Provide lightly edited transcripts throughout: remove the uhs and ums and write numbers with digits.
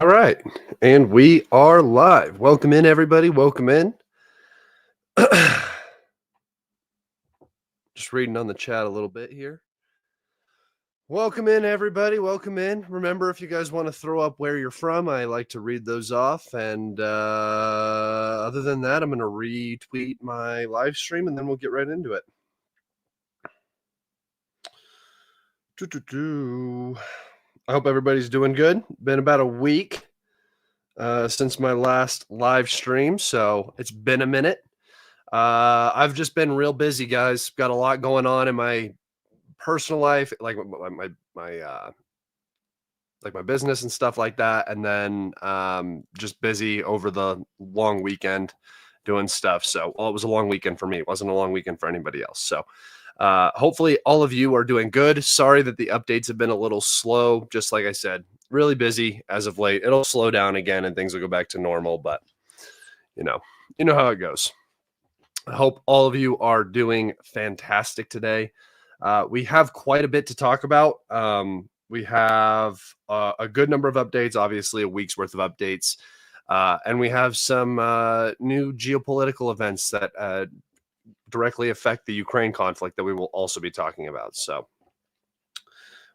All right, and we are live. Welcome in, everybody. Welcome in. Just reading on the chat a little bit here. Welcome in, everybody. Welcome in. Remember, if you guys want to throw up where you're from, I like to read those off. And other than that, I'm going to retweet my live stream, and then we'll get right into it. I hope everybody's doing good. Been about a week since my last live stream, so it's been a minute. I've just been real busy, guys. Got a lot going on in my personal life, like my business and stuff like that, and then just busy over the long weekend doing stuff. So, well, it was a long weekend for me. It wasn't a long weekend for anybody else. So, hopefully all of you are doing good. Sorry that the updates have been a little slow. Just like I said, really busy as of late. It'll slow down again and things will go back to normal, but you know how it goes. I hope all of you are doing fantastic today. We have quite a bit to talk about. We have a good number of updates, obviously a week's worth of updates. And we have some new geopolitical events that directly affect the Ukraine conflict that we will also be talking about. So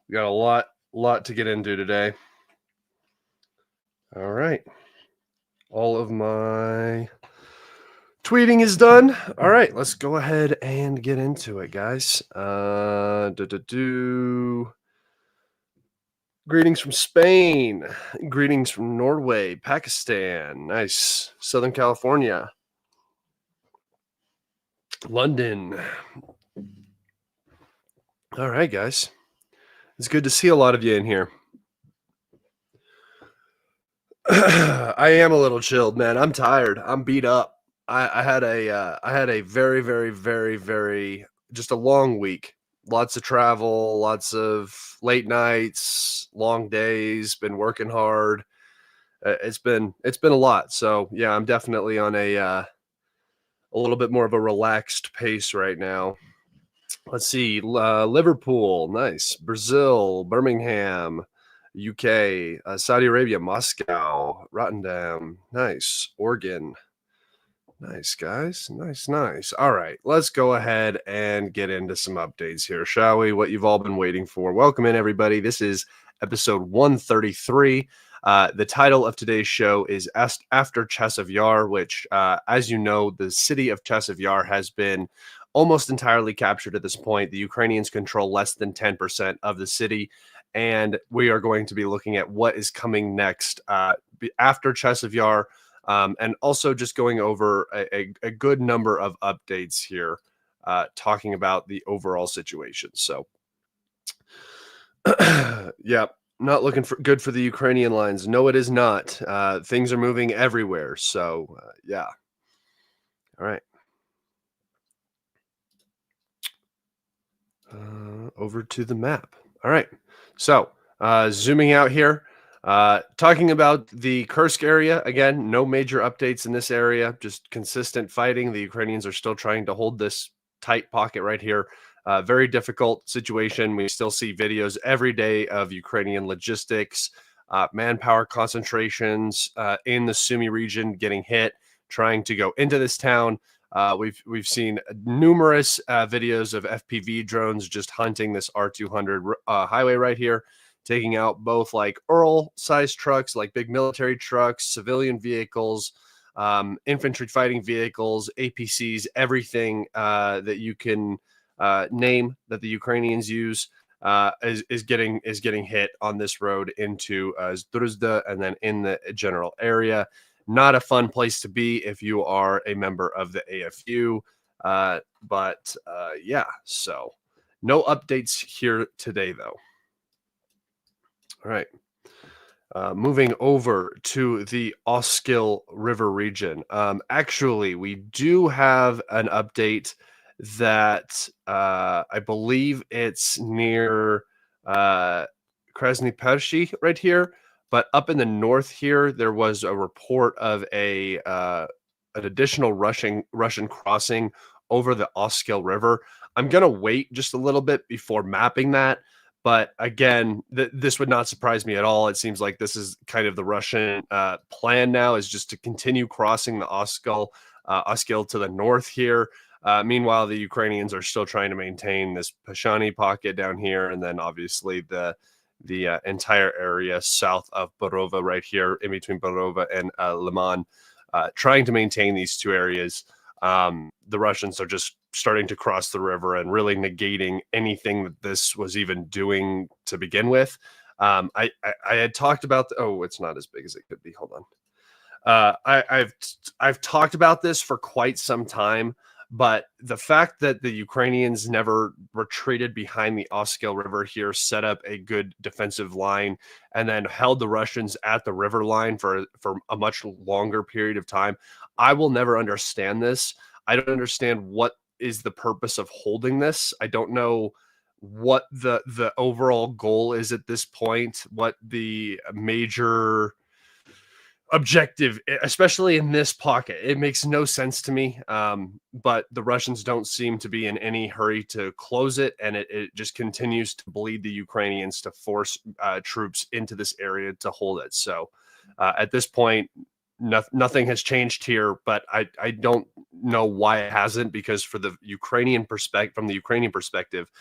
we got a lot to get into today. All right. All of my tweeting is done. All right, let's go ahead and get into it, guys. Greetings from Spain. Greetings from Norway, Pakistan. Nice. Southern California. London. All right, guys. It's good to see a lot of you in here. I am a little chilled, man. I'm tired. I'm beat up. I had a very, very, very, very just a long week. Lots of travel, lots of late nights, long days. Been working hard. It's been a lot. So yeah, I'm definitely on a little bit more of a relaxed pace right now. Let's see, Liverpool, nice. Brazil, Birmingham, UK, Saudi Arabia, Moscow, Rotterdam, nice. Oregon. Nice, guys. Nice. All right, let's go ahead and get into some updates here, shall we? What you've all been waiting for. Welcome in, everybody. This is episode 133. The title of today's show is After Chasiv Yar, which, as you know, the city of Chasiv Yar has been almost entirely captured at this point. The Ukrainians control less than 10% of the city, and we are going to be looking at what is coming next after Chasiv Yar. And also just going over a good number of updates here, talking about the overall situation. So, yeah, not looking good for the Ukrainian lines. No, it is not. Things are moving everywhere. So, yeah. All right. Over to the map. All right. So, zooming out here. Talking about the Kursk area, again, no major updates in this area, just consistent fighting. The Ukrainians are still trying to hold this tight pocket right here. Very difficult situation. We still see videos every day of Ukrainian logistics, manpower concentrations in the Sumi region getting hit, trying to go into this town. We've seen numerous videos of FPV drones just hunting this R200 highway right here, taking out both like Ural-sized trucks, like big military trucks, civilian vehicles, infantry fighting vehicles, APCs, everything that you can name that the Ukrainians use is getting hit on this road into Zdruzda and then in the general area. Not a fun place to be if you are a member of the AFU, but yeah. So no updates here today, though. All right. Moving over to the Oskil River region. Actually, we do have an update that I believe it's near Krasny Pershi right here. But up in the north here, there was a report of an additional Russian crossing over the Oskil River. I'm going to wait just a little bit before mapping that. But again, this would not surprise me at all. It seems like this is kind of the Russian plan now, is just to continue crossing the Oskil to the north here. Meanwhile, the Ukrainians are still trying to maintain this Pashani pocket down here, and then obviously the entire area south of Borova, right here in between Borova and Lyman, trying to maintain these two areas. The Russians are just starting to cross the river and really negating anything that this was even doing to begin with. I had talked about it's not as big as it could be. Hold on. I've talked about this for quite some time, but the fact that the Ukrainians never retreated behind the Oskil River here, set up a good defensive line, and then held the Russians at the river line for a much longer period of time. I will never understand this. I don't understand what is the purpose of holding this. I don't know what the overall goal is at this point, what the major objective, especially in this pocket. It makes no sense to me. But the Russians don't seem to be in any hurry to close it, and it just continues to bleed the Ukrainians to force troops into this area to hold it. So at this point, nothing has changed here, but I don't know why it hasn't, because from the Ukrainian perspective,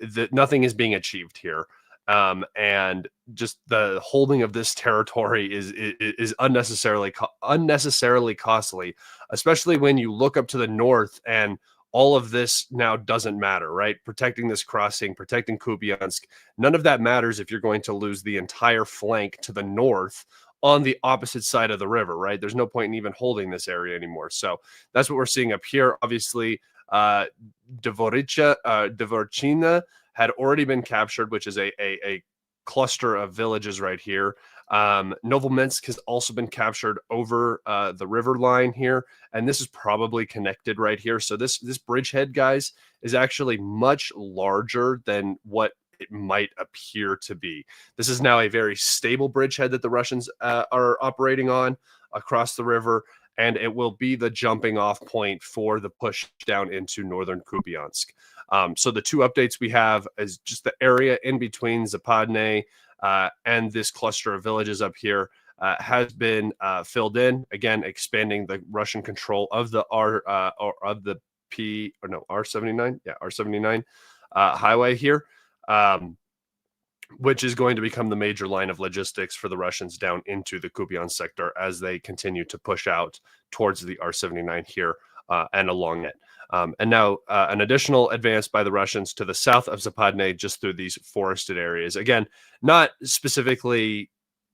that nothing is being achieved here. And just the holding of this territory is unnecessarily costly, especially when you look up to the north and all of this now doesn't matter, right? Protecting this crossing, protecting Kupiansk, none of that matters if you're going to lose the entire flank to the north on the opposite side of the river, right? There's no point in even holding this area anymore. So that's what we're seeing up here. Obviously, Dvorchina had already been captured, which is a cluster of villages right here. Novominsk has also been captured over the river line here, and this is probably connected right here. So this bridgehead, guys, is actually much larger than what it might appear to be. This is now a very stable bridgehead that the Russians are operating on across the river, and it will be the jumping off point for the push down into northern Kupiansk. So the two updates we have is just the area in between Zapadne and this cluster of villages up here has been filled in. Again, expanding the Russian control of the R79, R79 highway here, which is going to become the major line of logistics for the Russians down into the Kupiansk sector as they continue to push out towards the R79 here and along it. And now an additional advance by the Russians to the south of Zapadne, just through these forested areas. Again, not specifically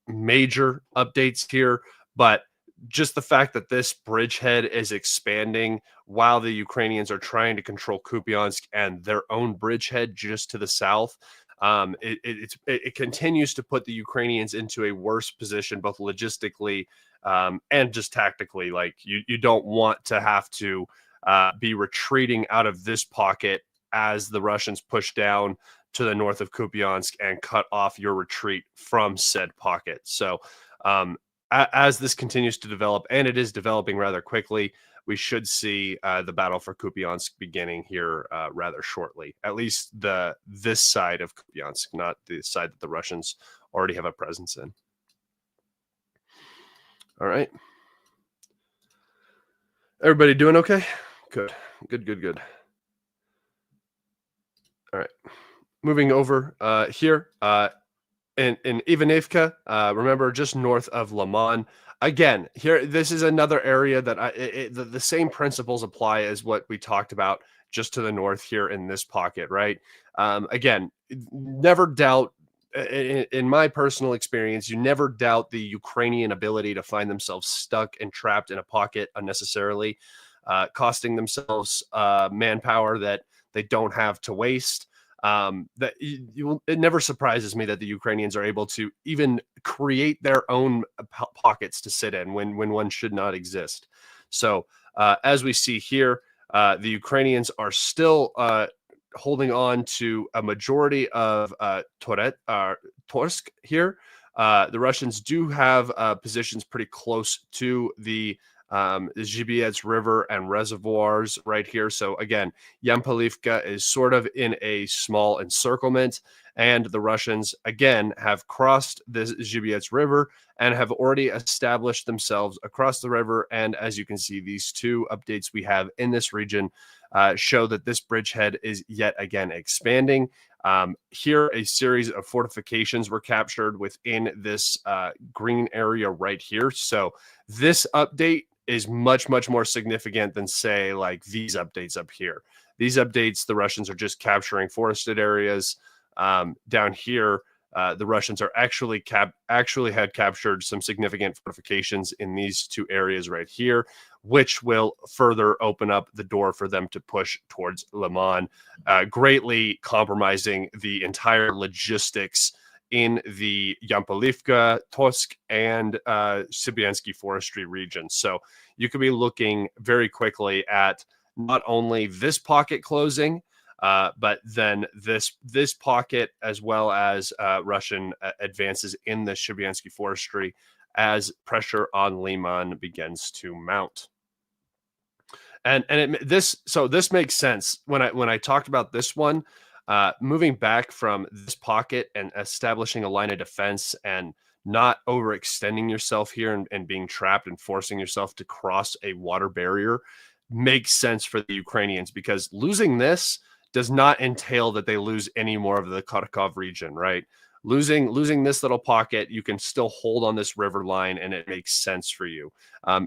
major updates here, but just the fact that this bridgehead is expanding while the Ukrainians are trying to control Kupiansk and their own bridgehead just to the south. It continues to put the Ukrainians into a worse position, both logistically and just tactically. Like you don't want to have to be retreating out of this pocket as the Russians push down to the north of Kupiansk and cut off your retreat from said pocket. So as this continues to develop, and it is developing rather quickly, we should see the battle for Kupiansk beginning here rather shortly. At least this side of Kupiansk, not the side that the Russians already have a presence in. All right. Everybody doing okay? Good. All right. Moving over here in Ivanivka, remember, just north of Lyman. Again, here, this is another area that the same principles apply as what we talked about just to the north here in this pocket, right? Again, never doubt, in my personal experience, you never doubt the Ukrainian ability to find themselves stuck and trapped in a pocket unnecessarily, costing themselves manpower that they don't have to waste. It never surprises me that the Ukrainians are able to even create their own pockets to sit in when one should not exist. So as we see here, the Ukrainians are still holding on to a majority of Torske here. The Russians do have positions pretty close to the Zhibiets River and reservoirs right here. So again, Yampalivka is sort of in a small encirclement, And the Russians, again, have crossed the Zhybyets River and have already established themselves across the river. And as you can see, these two updates we have in this region show that this bridgehead is yet again expanding. Here, a series of fortifications were captured within this green area right here. So this update is much, much more significant than, say, like these updates up here. These updates, the Russians are just capturing forested areas. Down here, the Russians are actually had captured some significant fortifications in these two areas right here, which will further open up the door for them to push towards Lyman, greatly compromising the entire logistics in the Yampolivka, Torske, and Sibiansky forestry region. So you could be looking very quickly at not only this pocket closing, but then this pocket, as well as Russian advances in the Sibiansky forestry, as pressure on Lyman begins to mount. And this makes sense when I talked about this one. Moving back from this pocket and establishing a line of defense and not overextending yourself here and being trapped and forcing yourself to cross a water barrier makes sense for the Ukrainians, because losing this does not entail that they lose any more of the Kharkov region, right? Losing this little pocket, you can still hold on this river line, and it makes sense for you.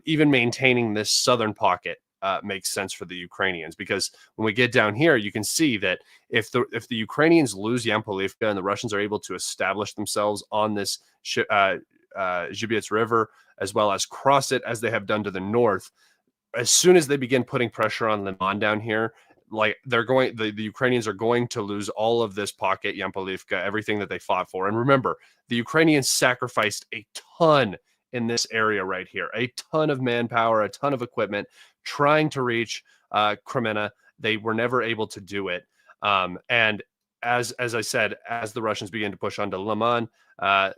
Even maintaining this southern pocket makes sense for the Ukrainians, because when we get down here, you can see that if the Ukrainians lose Yampolivka and the Russians are able to establish themselves on this Zhybyets River, as well as cross it as they have done to the north, as soon as they begin putting pressure on Lyman down here, like the Ukrainians are going to lose all of this pocket, Yampolivka, everything that they fought for. And remember, the Ukrainians sacrificed a ton in this area right here, a ton of manpower, a ton of equipment, trying to reach Kremenna. They were never able to do it. And as I said, as the Russians begin to push onto Lyman,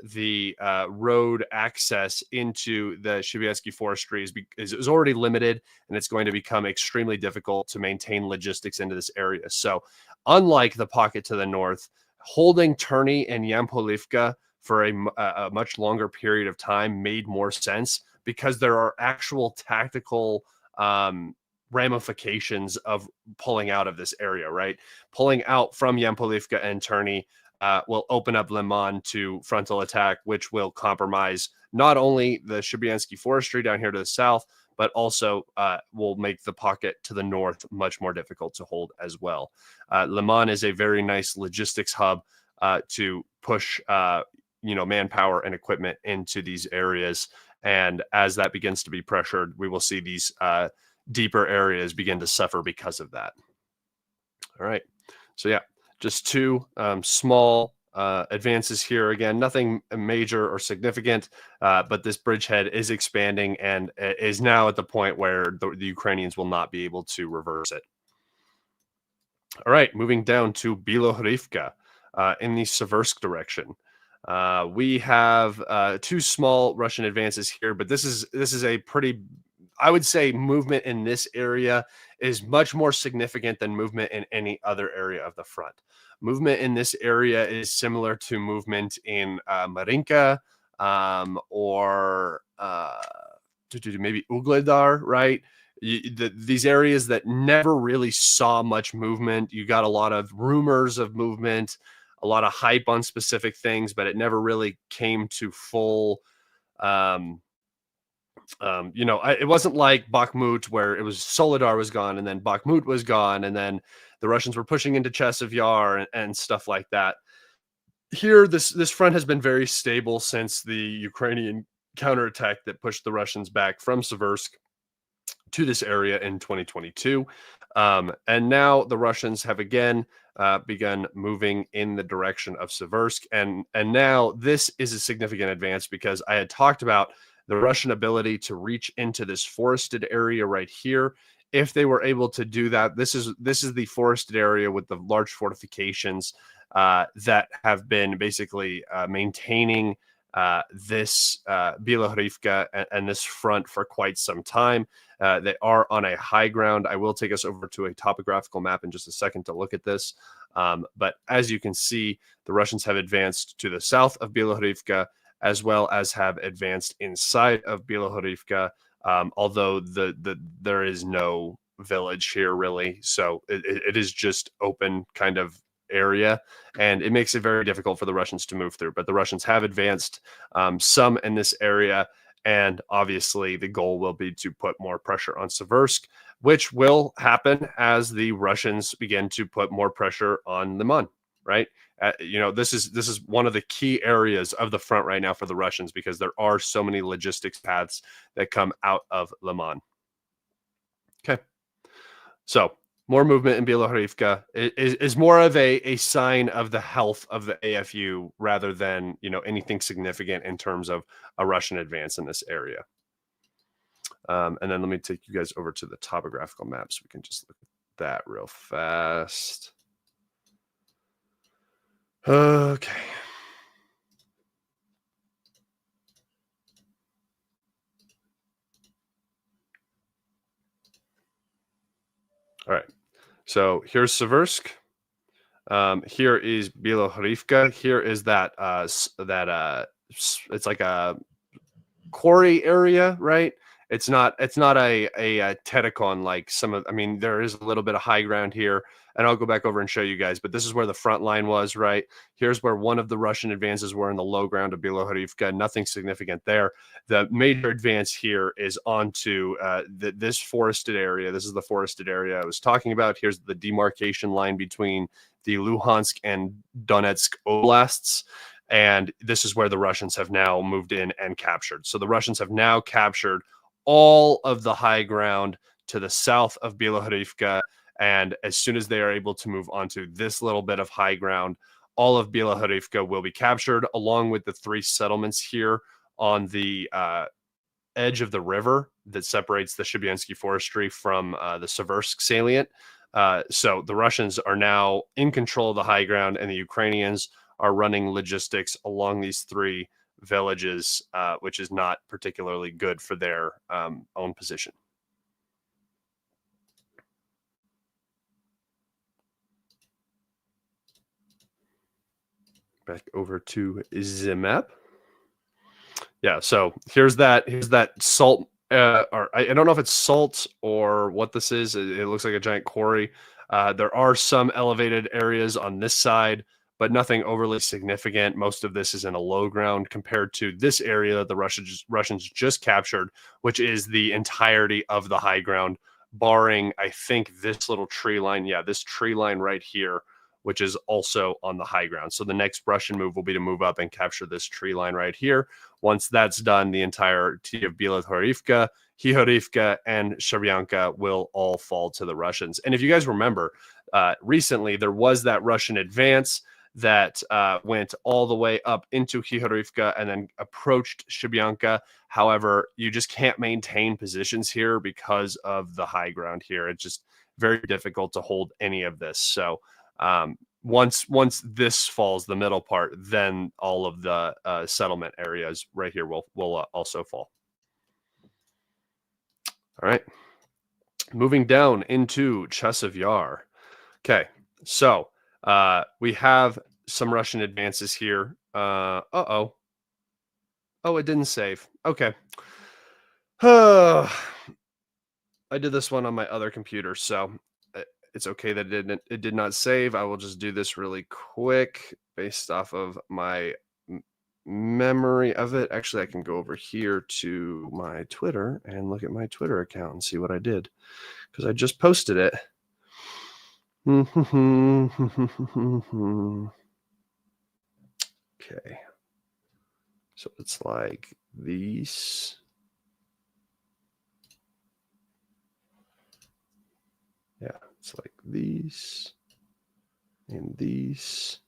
the road access into the Siversk forestry is already limited, and it's going to become extremely difficult to maintain logistics into this area. So unlike the pocket to the north, holding Terny and Yampolivka for a much longer period of time made more sense, because there are actual tactical ramifications of pulling out of this area, right? Pulling out from Yampolivka and Terny will open up Lyman to frontal attack, which will compromise not only the Sibiansky forestry down here to the south, but also will make the pocket to the north much more difficult to hold as well. Lyman is a very nice logistics hub to push manpower and equipment into these areas. And as that begins to be pressured, we will see these deeper areas begin to suffer because of that. All right. So yeah, just two small advances here. Again, nothing major or significant, but this bridgehead is expanding and is now at the point where the Ukrainians will not be able to reverse it. All right, moving down to Bilohorivka in the Siversk direction. We have two small Russian advances here, but this is a pretty, I would say, movement in this area is much more significant than movement in any other area of the front. Movement in this area is similar to movement in Marinka or maybe Ugledar, right? These areas that never really saw much movement. You got a lot of rumors of movement, a lot of hype on specific things, but it never really came to full. It wasn't like Bakhmut, where it was Soledar was gone and then Bakhmut was gone and then the Russians were pushing into Chasiv Yar and stuff like that. Here, this front has been very stable since the Ukrainian counterattack that pushed the Russians back from Siversk to this area in 2022. And now the Russians have again begun moving in the direction of Siversk. And now this is a significant advance, because I had talked about the Russian ability to reach into this forested area right here. If they were able to do that, this is the forested area with the large fortifications that have been basically maintaining this Bilohorivka and this front for quite some time. They are on a high ground. I will take us over to a topographical map in just a second to look at this. But as you can see, the Russians have advanced to the south of Bilohorivka, as well as have advanced inside of Bilohorivka, although there is no village here really. So it is just open kind of area, and it makes it very difficult for the Russians to move through. But the Russians have advanced some in this area, and obviously the goal will be to put more pressure on Siversk, which will happen as the Russians begin to put more pressure on Lyman, right? This is one of the key areas of the front right now for the Russians, because there are so many logistics paths that come out of Lyman. Okay. So more movement in Bilohorivka is more of a sign of the health of the AFU rather than, anything significant in terms of a Russian advance in this area. And then let me take you guys over to the topographical map so we can just look at that real fast. Okay. All right. So here's Siversk. Here is Bilohorivka. Here is that it's like a quarry area, right? It's not a Telecon like some of. I mean, there is a little bit of high ground here, and I'll go back over and show you guys. But this is where the front line was, right? Here's where one of the Russian advances were in the low ground of Bilohorivka. Nothing significant there. The major advance here is onto this forested area. This is the forested area I was talking about. Here's the demarcation line between the Luhansk and Donetsk oblasts. And this is where the Russians have now moved in and captured. So the Russians have now captured all of the high ground to the south of Bilohorivka. And as soon as they are able to move onto this little bit of high ground, all of Bilohorivka will be captured, along with the 3 settlements here on the edge of the river that separates the Shibyansky forestry from the Siversk salient. So the Russians are now in control of the high ground, and the Ukrainians are running logistics along these 3 villages, which is not particularly good for their own position. Back over to the map. Yeah, so here's that salt, or I don't know if it's salt or what this is. It looks like a giant quarry. There are some elevated areas on this side, but nothing overly significant. Most of this is in a low ground compared to this area that the Russians just captured, which is the entirety of the high ground, barring, I think, this little tree line. Yeah, this tree line right here, which is also on the high ground. So the next Russian move will be to move up and capture this tree line right here. Once that's done, the entirety of Bilohorivka, Hihorivka, and Shabyanka will all fall to the Russians. And if you guys remember, recently there was that Russian advance that went all the way up into Hihorivka and then approached Shibyanka. However, you just can't maintain positions here because of the high ground here. It's just very difficult to hold any of this. So once this falls, the middle part, then all of the settlement areas right here will also fall. All right. Moving down into Chasiv Yar. Okay, so we have some Russian advances here. Oh, it didn't save. Okay. I did this one on my other computer, so it's okay that it did not save. I will just do this really quick based off of my memory of it. Actually, I can go over here to my Twitter and look at my Twitter account and see what I did, because I just posted it. Okay, so it's like these. Yeah, it's like these and these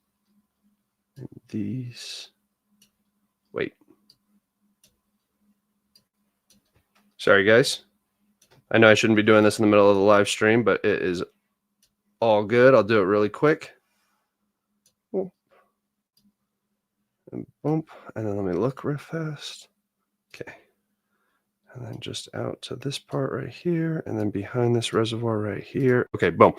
and these. Wait. Sorry, guys. I know I shouldn't be doing this in the middle of the live stream, but it is all good. I'll do it really quick. And bump. And then let me look real fast. Okay. And then just out to this part right here, and then behind this reservoir right here. Okay, boom.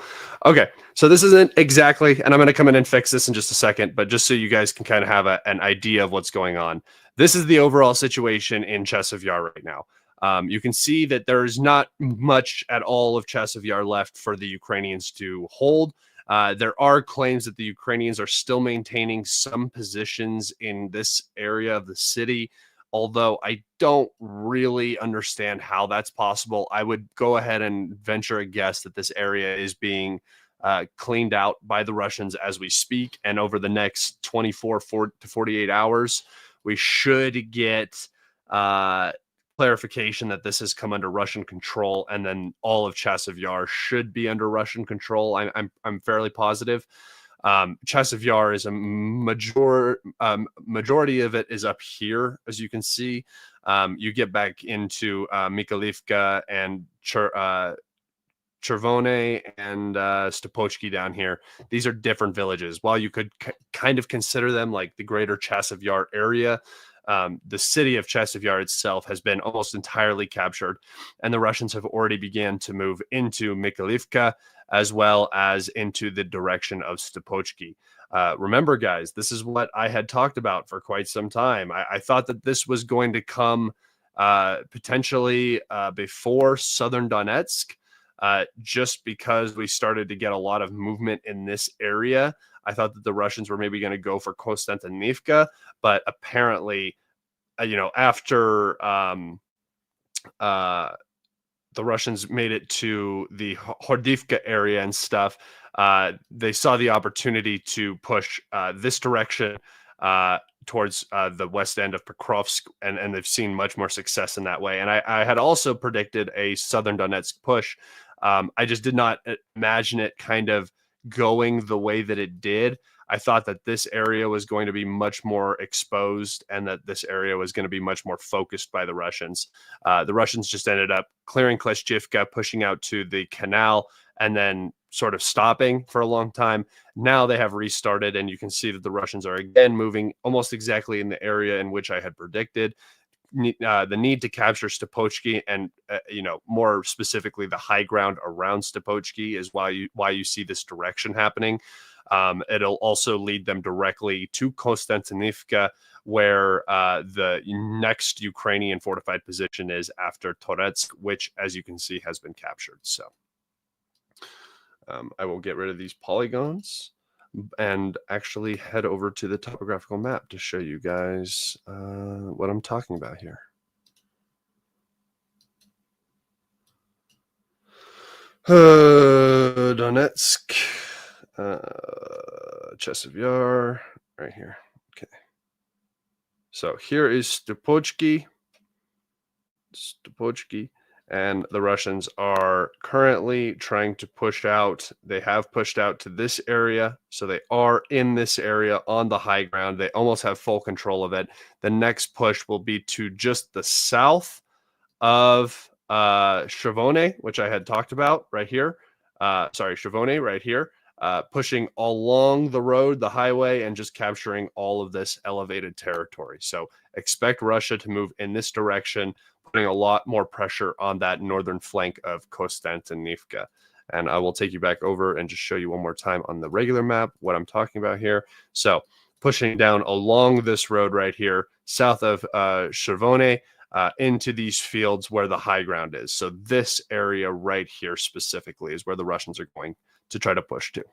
Okay, so this isn't exactly, and I'm going to come in and fix this in just a second, but just so you guys can kind of have an idea of what's going on. This is the overall situation in Chasiv Yar right now. You can see that there's not much at all of Chasiv Yar left for the Ukrainians to hold. There are claims that the Ukrainians are still maintaining some positions in this area of the city, although I don't really understand how that's possible. I would go ahead and venture a guess that this area is being cleaned out by the Russians as we speak. And over the next 24 to 48 hours, we should get clarification that this has come under Russian control, and then all of Chasiv Yar should be under Russian control. I'm fairly positive. Chasiv Yar is a majority of it is up here, as you can see. You get back into Mikhalivka and Chervone and Stopochki down here. These are different villages. While you could kind of consider them like the greater Chasiv Yar area, the city of Chasiv Yar itself has been almost entirely captured, and the Russians have already began to move into Mikhalivka as well as into the direction of Stopochki. Remember, guys, this is what I had talked about for quite some time. I thought that this was going to come potentially before southern Donetsk, just because we started to get a lot of movement in this area. I thought that the Russians were maybe going to go for Konstantinivka, but apparently, after the Russians made it to the Hordivka area and stuff, they saw the opportunity to push this direction towards the west end of Pokrovsk, and they've seen much more success in that way. And I had also predicted a southern Donetsk push. I just did not imagine it kind of going the way that it did. I thought that this area was going to be much more exposed and that this area was going to be much more focused by the Russians. The Russians just ended up clearing Kleshchivka, pushing out to the canal, and then sort of stopping for a long time. Now they have restarted, and you can see that the Russians are again moving almost exactly in the area in which I had predicted. The need to capture Stopochki and more specifically the high ground around Stopochki is why you see this direction happening. It'll also lead them directly to Konstantinivka, where the next Ukrainian fortified position is after Donetsk, which, as you can see, has been captured. So I will get rid of these polygons and actually head over to the topographical map to show you guys what I'm talking about here. Donetsk, Chasiv Yar, right here. Okay. So here is Stopochki, and the Russians are currently trying to push out. They have pushed out to this area, so they are in this area on the high ground. They almost have full control of it. The next push will be to just the south of Chervone, which I had talked about right here. Chervone right here, pushing along the road, the highway, and just capturing all of this elevated territory. So expect Russia to move in this direction, putting a lot more pressure on that northern flank of Konstantinivka. And I will take you back over and just show you one more time on the regular map what I'm talking about here. So pushing down along this road right here, south of Chervone, into these fields where the high ground is. So this area right here specifically is where the Russians are going to try to push to.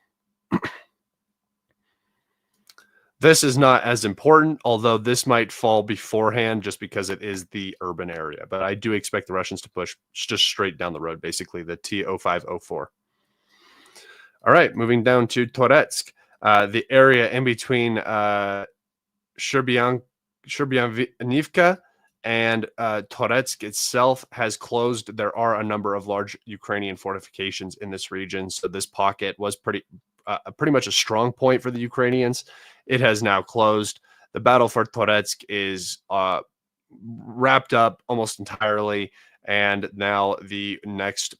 This is not as important, although this might fall beforehand just because it is the urban area. But I do expect the Russians to push just straight down the road, basically the T0504. All right, moving down to Donetsk, the area in between Sherbianivka and Donetsk itself has closed. There are a number of large Ukrainian fortifications in this region, so this pocket was pretty much a strong point for the Ukrainians. It has now closed. The battle for Donetsk is wrapped up almost entirely, and now the next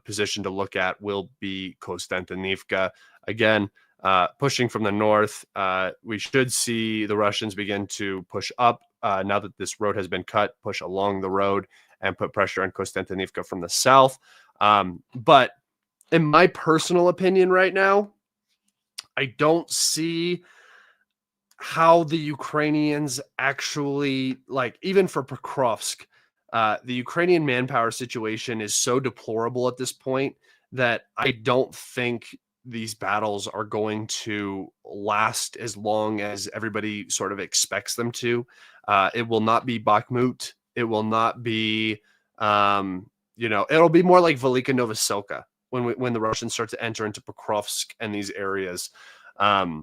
position to look at will be Konstantinivka. Again, pushing from the north, we should see the Russians begin to push up now that this road has been cut, push along the road and put pressure on Konstantinivka from the south. But in my personal opinion right now, I don't see how the Ukrainians actually, like, even for Pokrovsk, the Ukrainian manpower situation is so deplorable at this point that I don't think these battles are going to last as long as everybody sort of expects them to. It will not be Bakhmut. It will not be, it'll be more like Velika Novoselka when the Russians start to enter into Pokrovsk and these areas. Velika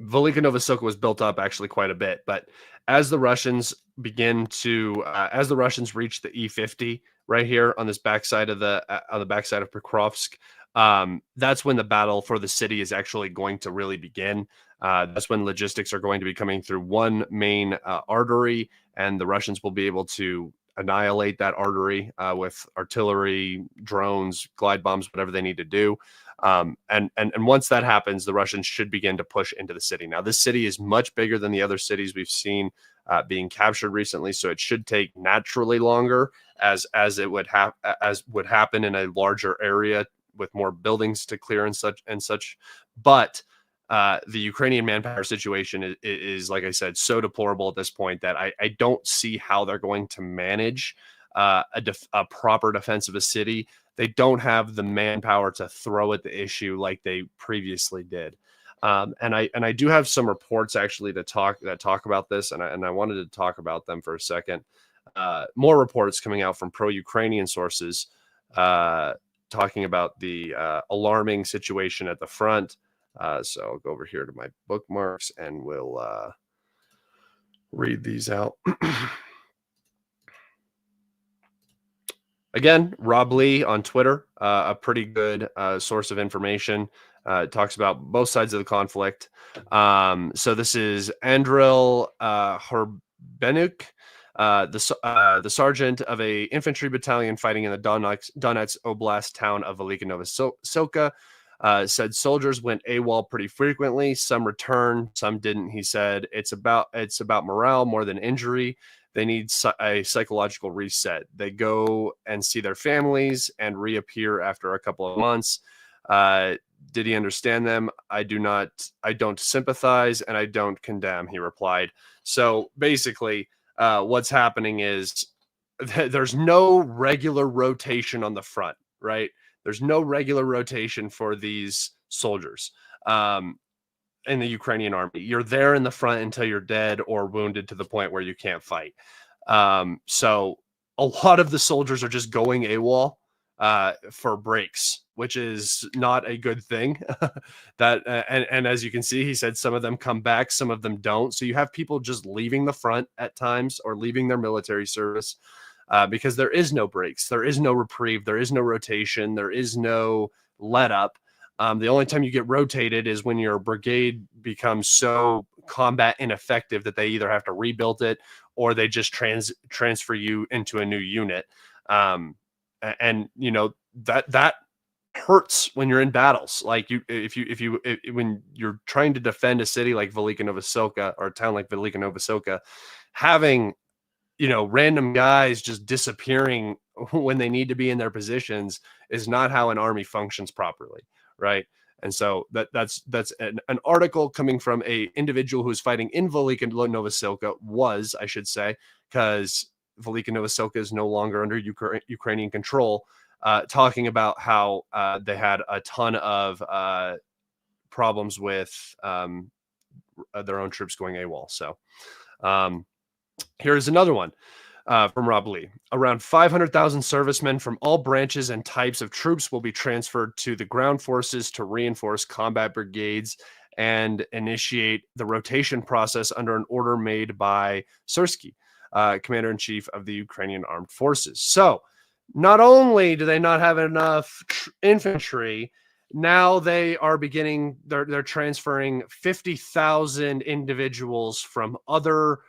Novoselka was built up actually quite a bit, but as the Russians as the Russians reach the E50 right here on this backside of Pokrovsk, that's when the battle for the city is actually going to really begin. That's when logistics are going to be coming through one main artery, and the Russians will be able to annihilate that artery with artillery, drones, glide bombs, whatever they need to do. And once that happens, the Russians should begin to push into the city. Now, this city is much bigger than the other cities we've seen being captured recently, so it should take naturally longer as would happen in a larger area with more buildings to clear and such. But the Ukrainian manpower situation is, like I said, so deplorable at this point that I don't see how they're going to manage a proper defense of a city. They don't have the manpower to throw at the issue like they previously did. And I do have some reports actually that talk about this, and I wanted to talk about them for a second. More reports coming out from pro-Ukrainian sources talking about the alarming situation at the front. So I'll go over here to my bookmarks and we'll read these out. Again, Rob Lee on Twitter, a pretty good source of information. Talks about both sides of the conflict. So this is Andril Herbenuk, the sergeant of a infantry battalion fighting in the Donetsk Oblast town of Velika Novoselka. Said soldiers went AWOL pretty frequently. Some returned, some didn't. He said it's about morale more than injury. They need a psychological reset. They go and see their families and reappear after a couple of months. Did he understand them? I don't sympathize and I don't condemn, he replied. So basically, what's happening is there's no regular rotation on the front, right? There's no regular rotation for these soldiers in the Ukrainian army. You're there in the front until you're dead or wounded to the point where you can't fight. So a lot of the soldiers are just going AWOL for breaks, which is not a good thing. And as you can see, he said some of them come back, some of them don't. So you have people just leaving the front at times or leaving their military service because there is no breaks, there is no reprieve, there is no rotation, there is no let up. The only time you get rotated is when your brigade becomes so combat ineffective that they either have to rebuild it or they just transfer you into a new unit. And you know that hurts when you're in battles. Like when you're trying to defend a city like Velika Novoselka or a town like Velika Novoselka, having random guys just disappearing when they need to be in their positions is not how an army functions properly, right? And so that's an article coming from a individual who's fighting in Velika Novoselka, I should say, because Velika Novoselka is no longer under Ukrainian control, talking about how they had a ton of problems with their own troops going AWOL. So here's another one from Rob Lee. Around 500,000 servicemen from all branches and types of troops will be transferred to the ground forces to reinforce combat brigades and initiate the rotation process under an order made by Siversk, commander-in-chief of the Ukrainian armed forces. So not only do they not have enough infantry, now they are they're transferring 50,000 individuals from other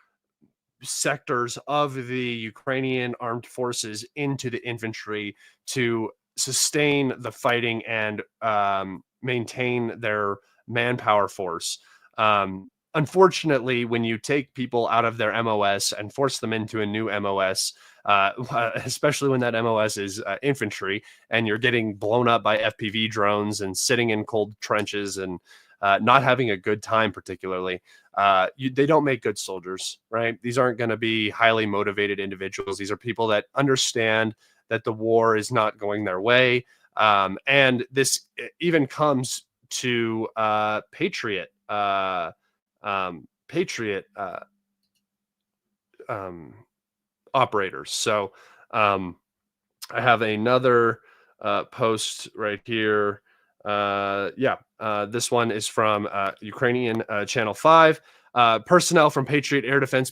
sectors of the Ukrainian armed forces into the infantry to sustain the fighting and maintain their manpower force. unfortunately, when you take people out of their MOS and force them into a new MOS, especially when that MOS is infantry, and you're getting blown up by FPV drones and sitting in cold trenches and not having a good time, particularly, they don't make good soldiers, right? These aren't going to be highly motivated individuals. These are people that understand that the war is not going their way. And this even comes to Patriot. Patriot operators. So I have another post right here. This one is from Ukrainian Channel 5. Personnel from Patriot air defense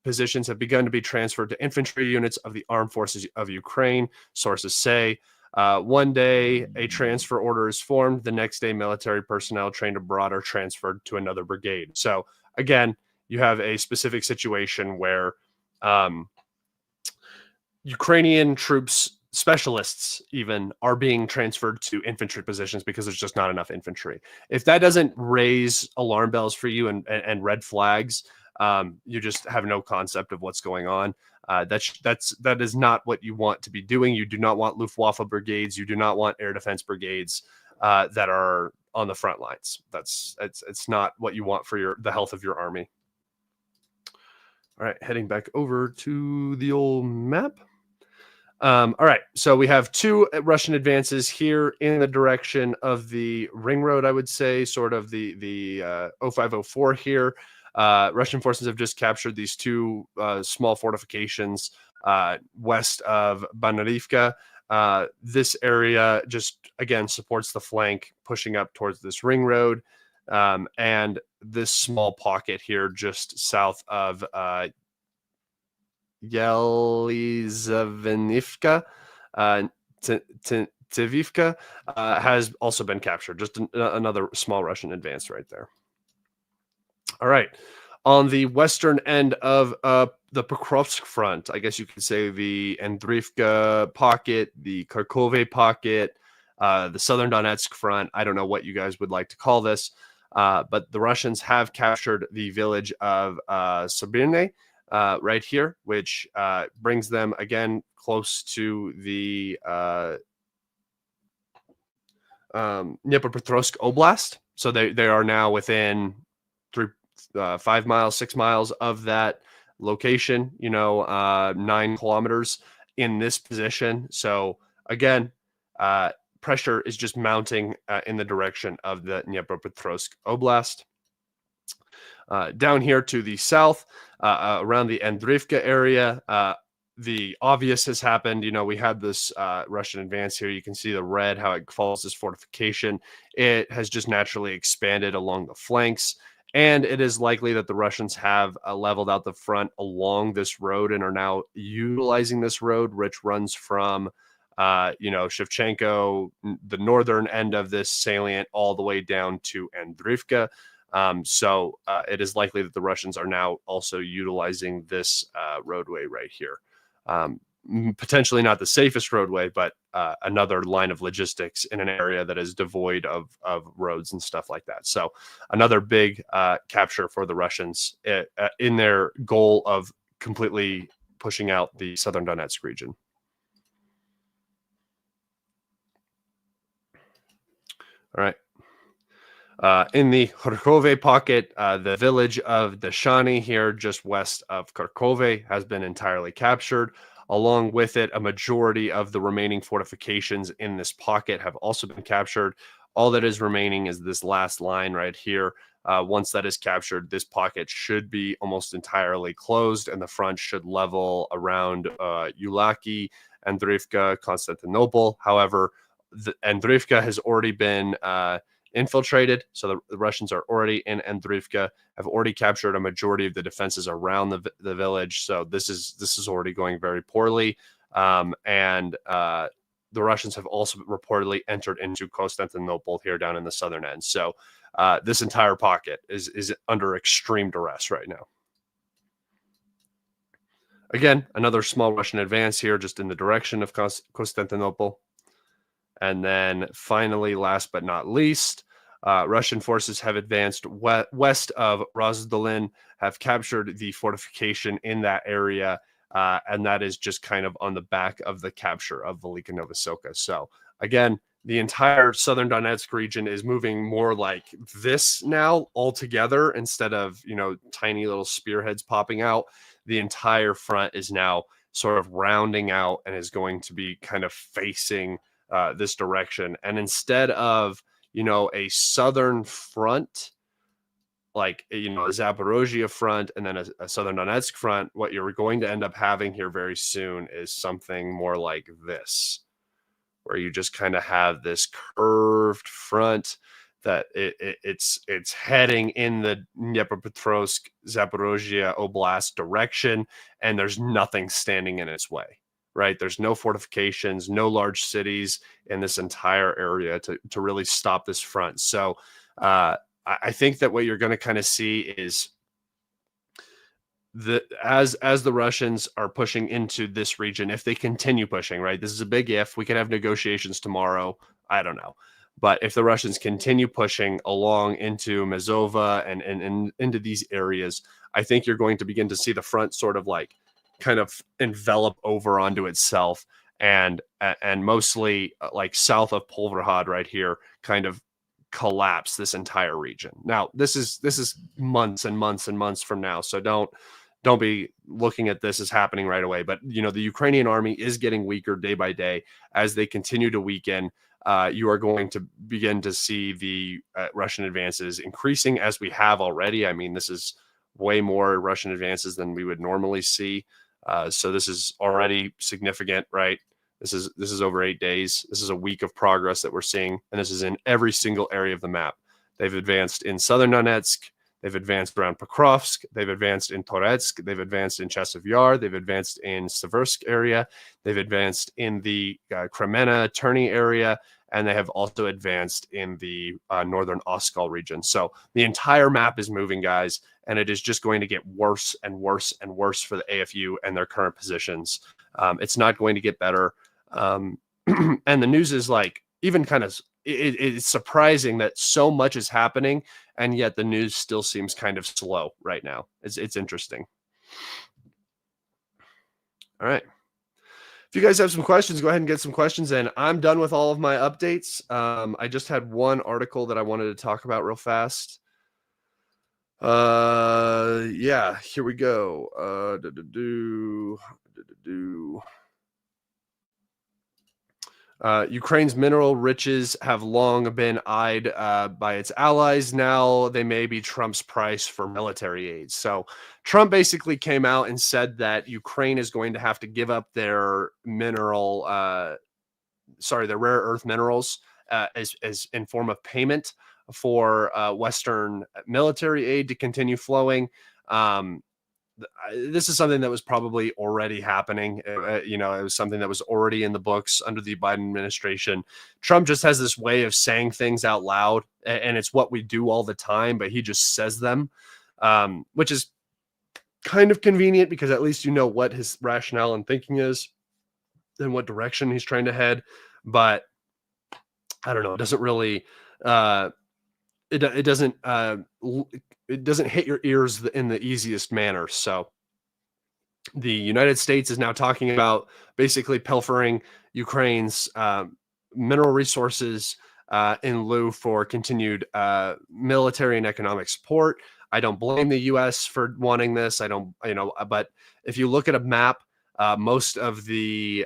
positions have begun to be transferred to infantry units of the armed forces of Ukraine, sources say. One day, a transfer order is formed. The next day, military personnel trained abroad are transferred to another brigade. So again, you have a specific situation where Ukrainian troops, specialists even, are being transferred to infantry positions because there's just not enough infantry. If that doesn't raise alarm bells for you and red flags, you just have no concept of what's going on. That is not what you want to be doing. You do not want Luftwaffe brigades. You do not want air defense brigades that are on the front lines. It's not what you want for the health of your army. All right, heading back over to the old map. All right, so we have two Russian advances here in the direction of the ring road, I would say, sort of the 0504 here. Russian forces have just captured these two small fortifications west of Banarivka. This area just, again, supports the flank pushing up towards this ring road. And this small pocket here just south of Yelizavenivka, Tivivka, has also been captured. Just another small Russian advance right there. All right. On the western end of the Pokrovsk front, I guess you could say the Andriivka pocket, the Kharkove pocket, the southern Donetsk front. I don't know what you guys would like to call this, but the Russians have captured the village of Sobirne, right here, which brings them again close to the Dnipropetrovsk Oblast. So they are now within 5 miles, 6 miles of that location, 9 kilometers in this position. So again, pressure is just mounting in the direction of the Dnipropetrovsk Oblast. Down here to the south, around the Andriivka area, the obvious has happened. We had this Russian advance here. You can see the red, how it follows this fortification. It has just naturally expanded along the flanks, and it is likely that the Russians have leveled out the front along this road and are now utilizing this road, which runs from Shevchenko, the northern end of this salient, all the way down to Andriivka. So it is likely that the Russians are now also utilizing this roadway right here. Potentially not the safest roadway, but another line of logistics in an area that is devoid of roads and stuff like that. So another big capture for the Russians in their goal of completely pushing out the southern Donetsk region. All right. In the Kharkove pocket, the village of Dashani here, just west of Kharkove, has been entirely captured. Along with it, a majority of the remaining fortifications in this pocket have also been captured. All that is remaining is this last line right here. Once that is captured, this pocket should be almost entirely closed, and the front should level around Ulaki, Andriivka, Constantinople. However, Andriivka has already been infiltrated, so the Russians are already in Andriivka, have already captured a majority of the defenses around the village. So this is already going very poorly, and the Russians have also reportedly entered into Constantinople here down in the southern end. So this entire pocket is under extreme duress right now. Again, another small Russian advance here, just in the direction of Constantinople. And then finally, last but not least, Russian forces have advanced west of Rozdolin, have captured the fortification in that area, and that is just kind of on the back of the capture of Velika Novosoka. So again, the entire southern Donetsk region is moving more like this now altogether instead of, tiny little spearheads popping out. The entire front is now sort of rounding out and is going to be kind of facing this direction. And instead of, a southern front, like, a Zaporozhye front and then a southern Donetsk front, what you're going to end up having here very soon is something more like this, where you just kind of have this curved front that it's heading in the Dnipropetrovsk, Zaporozhye Oblast direction, and there's nothing standing in its way, right? There's no fortifications, no large cities in this entire area to really stop this front. So I think that what you're going to kind of see is as the Russians are pushing into this region, if they continue pushing, right? This is a big if. We could have negotiations tomorrow. I don't know. But if the Russians continue pushing along into Mazova and into these areas, I think you're going to begin to see the front sort of like kind of envelop over onto itself, and mostly like south of Polvrahad right here, kind of collapse this entire region. Now, this is months and months and months from now, so don't be looking at this as happening right away. But the Ukrainian army is getting weaker day by day. As they continue to weaken, you are going to begin to see the Russian advances increasing, as we have already. I mean, this is way more Russian advances than we would normally see. So this is already significant, right? This is over 8 days. This is a week of progress that we're seeing, and this is in every single area of the map. They've advanced in southern Donetsk. They've advanced around Pokrovsk. They've advanced in Torsk. They've advanced in Chasiv Yar. They've advanced in Siversk area. They've advanced in the Kremena Turney area, and they have also advanced in the northern Oskil region. So the entire map is moving, guys, and it is just going to get worse and worse and worse for the AFU and their current positions. It's not going to get better. And the news is like even kind of it's surprising that so much is happening, and yet the news still seems kind of slow right now. It's interesting. All right. If you guys have some questions, go ahead and get some questions in. I'm done with all of my updates. I just had one article that I wanted to talk about real fast. Yeah, here we go. Ukraine's mineral riches have long been eyed by its allies. Now they may be Trump's price for military aid. So Trump basically came out and said that Ukraine is going to have to give up their their rare earth minerals as in form of payment for Western military aid to continue flowing. This is something that was probably already happening. It was something that was already in the books under the Biden administration. Trump just has this way of saying things out loud, and it's what we do all the time, but he just says them, which is kind of convenient because at least you know what his rationale and thinking is and what direction he's trying to head. But I don't know. It doesn't really it doesn't hit your ears in the easiest manner. So the United States is now talking about basically pilfering Ukraine's mineral resources in lieu for continued military and economic support. I don't blame the U.S. for wanting this. I don't, but if you look at a map, most of the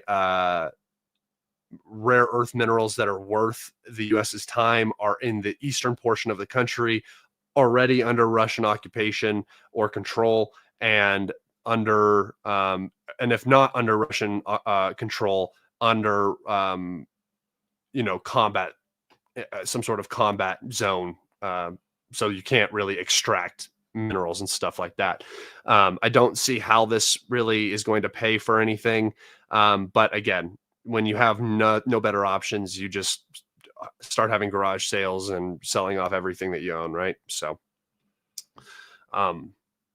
rare earth minerals that are worth the U.S.'s time are in the eastern portion of the country, already under Russian occupation or control, and under, and if not under Russian control, under, combat, some sort of combat zone. So you can't really extract minerals and stuff like that. I don't see how this really is going to pay for anything. But again, when you have no better options, you just start having garage sales and selling off everything that you own, right? So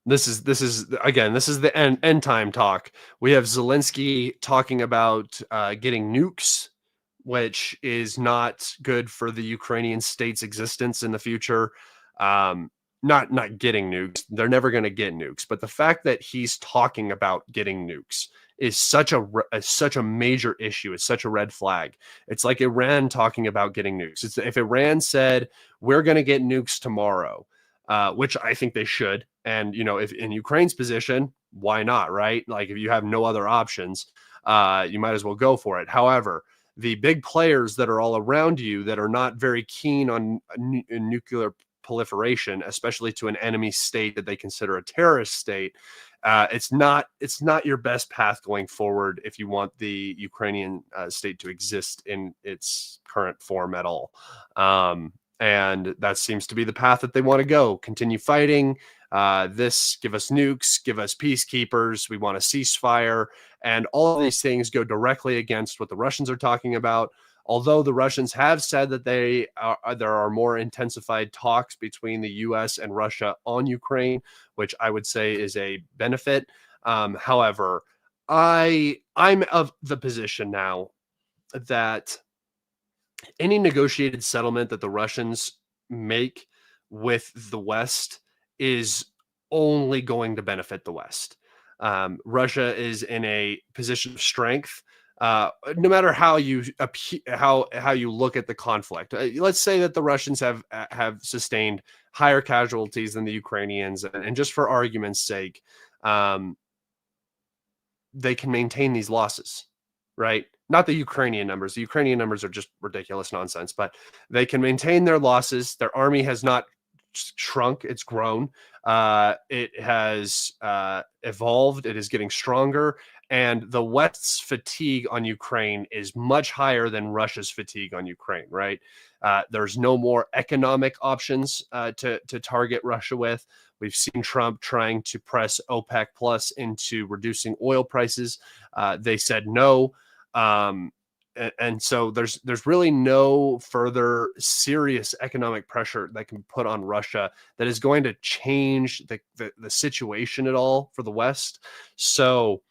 this is the end time talk. We have Zelensky talking about getting nukes which is not good for the Ukrainian state's existence in the future. Um, not getting nukes. They're never going to get nukes. But the fact that he's talking about getting nukes is such a major issue. It's such a red flag. It's like Iran talking about getting nukes. If Iran said we're going to get nukes tomorrow, which I think they should, and if in Ukraine's position, why not, right? Like if you have no other options, you might as well go for it. However, the big players that are all around you that are not very keen on nuclear proliferation, especially to an enemy state that they consider a terrorist state, it's not your best path going forward if you want the Ukrainian state to exist in its current form at all. And that seems to be the path that they want to go. Continue fighting. Give us nukes, give us peacekeepers. We want a ceasefire. And all of these things go directly against what the Russians are talking about. Although the Russians have said that there are more intensified talks between the U.S. and Russia on Ukraine, which I would say is a benefit. However, I'm of the position now that any negotiated settlement that the Russians make with the West is only going to benefit the West. Russia is in a position of strength. No matter how you look at the conflict, let's say that the Russians have sustained higher casualties than the Ukrainians, and just for argument's sake, they can maintain these losses, right? Not the Ukrainian numbers. The Ukrainian numbers are just ridiculous nonsense, but they can maintain their losses. Their army has not shrunk, it's grown. It has evolved. It is getting stronger. And the West's fatigue on Ukraine is much higher than Russia's fatigue on Ukraine, right? There's no more economic options to target Russia with. We've seen Trump trying to press OPEC Plus into reducing oil prices. They said no. And so there's really no further serious economic pressure that can be put on Russia that is going to change the situation at all for the West. So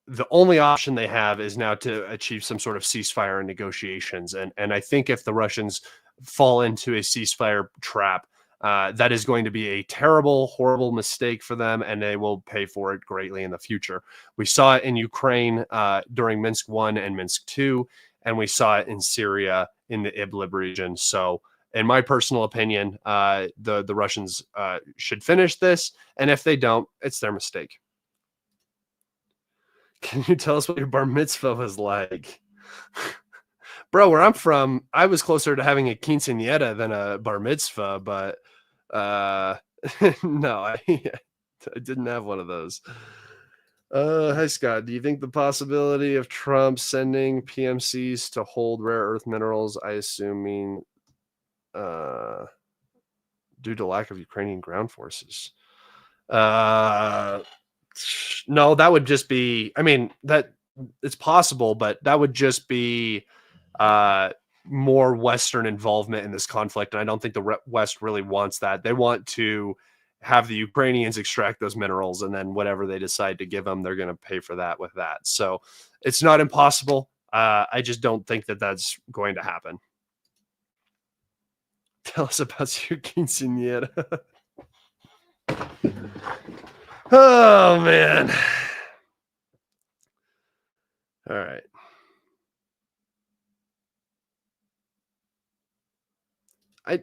the only option they have is now to achieve some sort of ceasefire and negotiations. And I think if the Russians fall into a ceasefire trap, that is going to be a terrible, horrible mistake for them, and they will pay for it greatly in the future. We saw it in Ukraine during Minsk 1 and Minsk 2, and we saw it in Syria in the Idlib region. So in my personal opinion, the Russians should finish this, and if they don't, it's their mistake. Can you tell us what your bar mitzvah was like? Bro, where I'm from, I was closer to having a quinceañera than a bar mitzvah, but no, I didn't have one of those. Hi, Scott. Do you think the possibility of Trump sending PMCs to hold rare earth minerals, I assume, mean due to lack of Ukrainian ground forces? No, that would just be, I mean, that it's possible, but that would just be more Western involvement in this conflict. And I don't think the West really wants that. They want to have the Ukrainians extract those minerals, and then whatever they decide to give them, they're going to pay for that with that. So it's not impossible. I just don't think that that's going to happen. Tell us about your quinceañera. Oh, man. All right.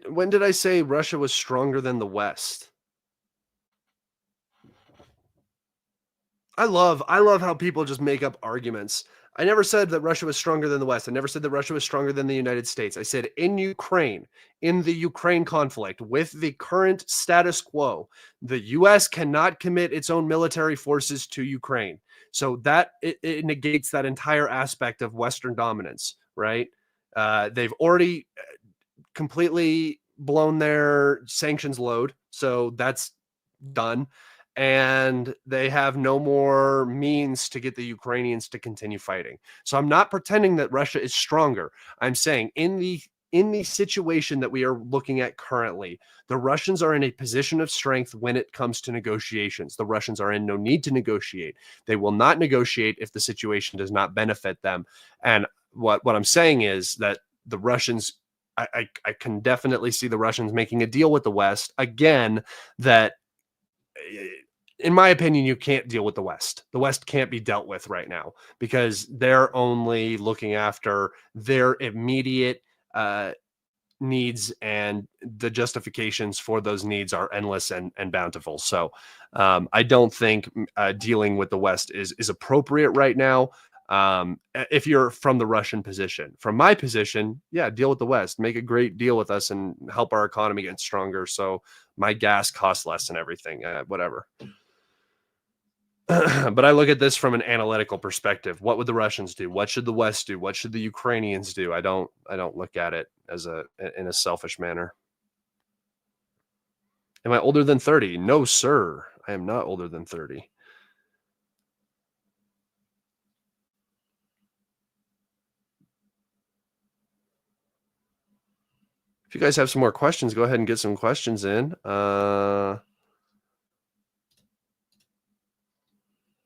When did I say Russia was stronger than the West? I love how people just make up arguments. I never said that Russia was stronger than the West. I never said that Russia was stronger than the United States. I said in the Ukraine conflict, with the current status quo, the U.S. cannot commit its own military forces to Ukraine. So that it negates that entire aspect of Western dominance, right? They've already completely blown their sanctions load, so that's done. And they have no more means to get the Ukrainians to continue fighting. So I'm not pretending that Russia is stronger. I'm saying in the situation that we are looking at currently, the Russians are in a position of strength when it comes to negotiations. The Russians are in no need to negotiate. They will not negotiate if the situation does not benefit them. And what I'm saying is that the Russians, I can definitely see the Russians making a deal with the West again. That, in my opinion, you can't deal with the West. The West can't be dealt with right now because they're only looking after their immediate needs, and the justifications for those needs are endless and bountiful. So I don't think dealing with the West is appropriate right now. If you're from the Russian position, from my position, yeah, deal with the West, make a great deal with us and help our economy get stronger. So my gas costs less and everything, whatever. But I look at this from an analytical perspective. What would the Russians do? What should the West do? What should the Ukrainians do? I don't look at it as in a selfish manner. Am I older than 30? No, sir. I am not older than 30. If you guys have some more questions, go ahead and get some questions in.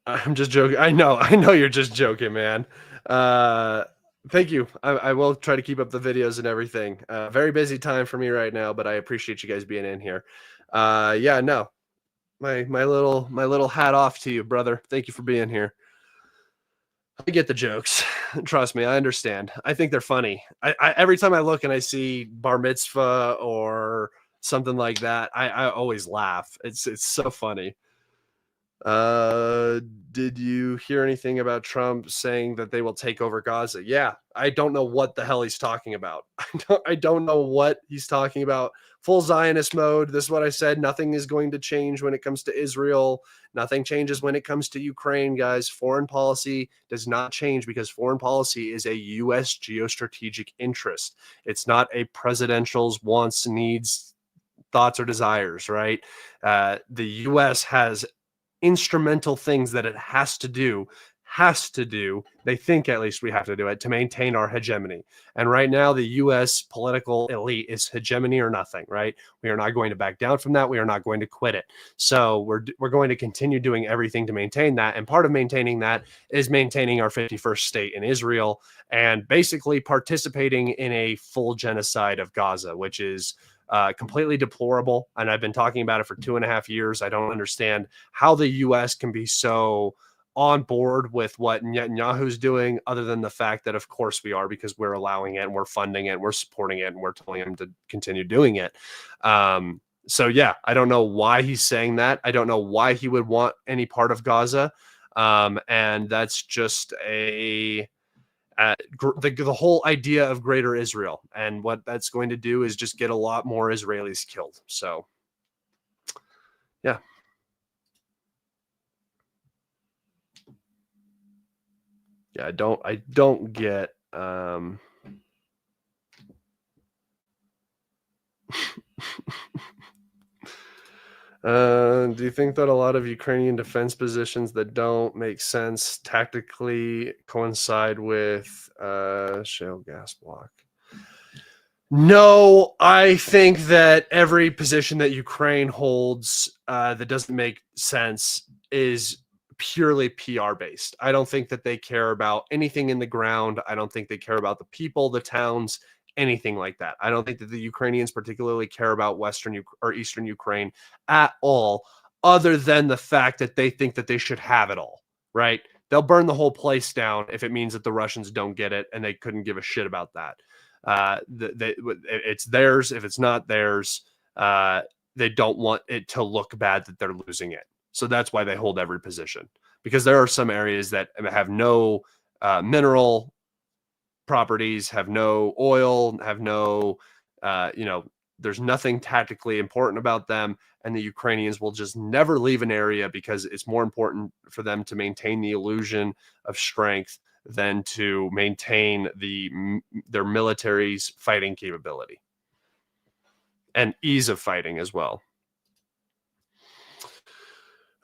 I'm just joking. I know you're just joking, man. Thank you. I will try to keep up the videos and everything. Very busy time for me right now, but I appreciate you guys being in here. Yeah, no, my little hat off to you, brother. Thank you for being here. I get the jokes. Trust me, I understand. I think they're funny. I every time I look and I see bar mitzvah or something like that, I always laugh. It's so funny. Did you hear anything about Trump saying that they will take over Gaza? Yeah, I don't know what the hell he's talking about. I don't know what he's talking about. Full Zionist mode. This is what I said. Nothing is going to change when it comes to Israel. Nothing changes when it comes to Ukraine, guys. Foreign policy does not change because foreign policy is a U.S. geostrategic interest. It's not a presidential's wants, needs, thoughts, or desires, right? The U.S. has instrumental things that it has to do, they think at least we have to do it to maintain our hegemony. And right now the US political elite is hegemony or nothing, right? We are not going to back down from that. We are not going to quit it. So we're going to continue doing everything to maintain that, and part of maintaining that is maintaining our 51st state in Israel and basically participating in a full genocide of Gaza, which is completely deplorable. And I've been talking about it for 2.5 years. I don't understand how the U.S. can be so on board with what Netanyahu's doing, other than the fact that, of course, we are, because we're allowing it and we're funding it and we're supporting it and we're telling him to continue doing it. So, yeah, I don't know why he's saying that. I don't know why he would want any part of Gaza. And that's just the whole idea of greater Israel, and what that's going to do is just get a lot more Israelis killed. So yeah. I don't get do you think that a lot of Ukrainian defense positions that don't make sense tactically coincide with shale gas block? No, I think that every position that Ukraine holds that doesn't make sense is purely PR based. I don't think that they care about anything in the ground. I don't think they care about the people, the towns, anything like that. I don't think that the Ukrainians particularly care about Western or Eastern Ukraine at all, other than the fact that they think that they should have it all, right? They'll burn the whole place down if it means that the Russians don't get it, and they couldn't give a shit about that. It's theirs. If it's not theirs, they don't want it to look bad that they're losing it. So that's why they hold every position, because there are some areas that have no mineral properties, have no oil, have no, there's nothing tactically important about them. And the Ukrainians will just never leave an area because it's more important for them to maintain the illusion of strength than to maintain their military's fighting capability and ease of fighting as well.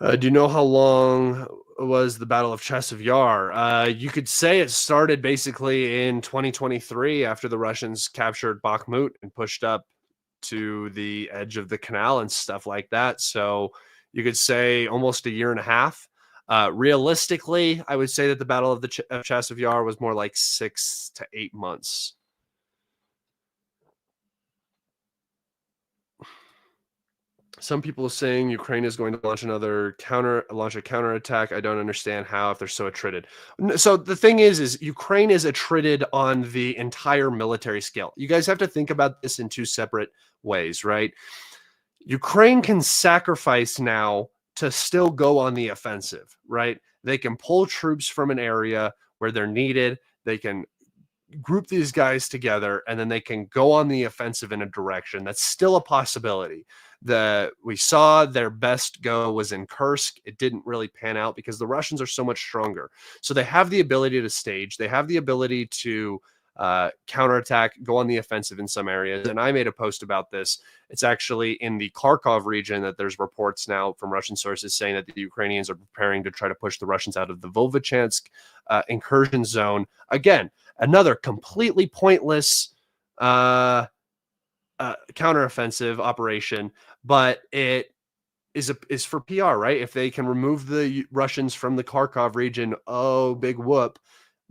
Do you know how long was the Battle of Chasiv Yar? You could say it started basically in 2023 after the Russians captured Bakhmut and pushed up to the edge of the canal and stuff like that. So you could say almost a year and a half. Realistically, I would say that the Battle of the Chasiv Yar was more like 6 to 8 months. Some people are saying Ukraine is going to launch a counterattack. I don't understand how if they're so attrited. So the thing is Ukraine is attrited on the entire military scale. You guys have to think about this in two separate ways, right? Ukraine can sacrifice now to still go on the offensive, right? They can pull troops from an area where they're needed. They can group these guys together and then they can go on the offensive in a direction. That's still a possibility. We saw their best go was in Kursk. It didn't really pan out because the Russians are so much stronger. So they have the ability to stage. They have the ability to counterattack, go on the offensive in some areas. And I made a post about this. It's actually in the Kharkov region that there's reports now from Russian sources saying that the Ukrainians are preparing to try to push the Russians out of the Volvachansk incursion zone. Again, another completely pointless counteroffensive operation, but it is for PR, right? If they can remove the Russians from the Kharkov region, oh, big whoop,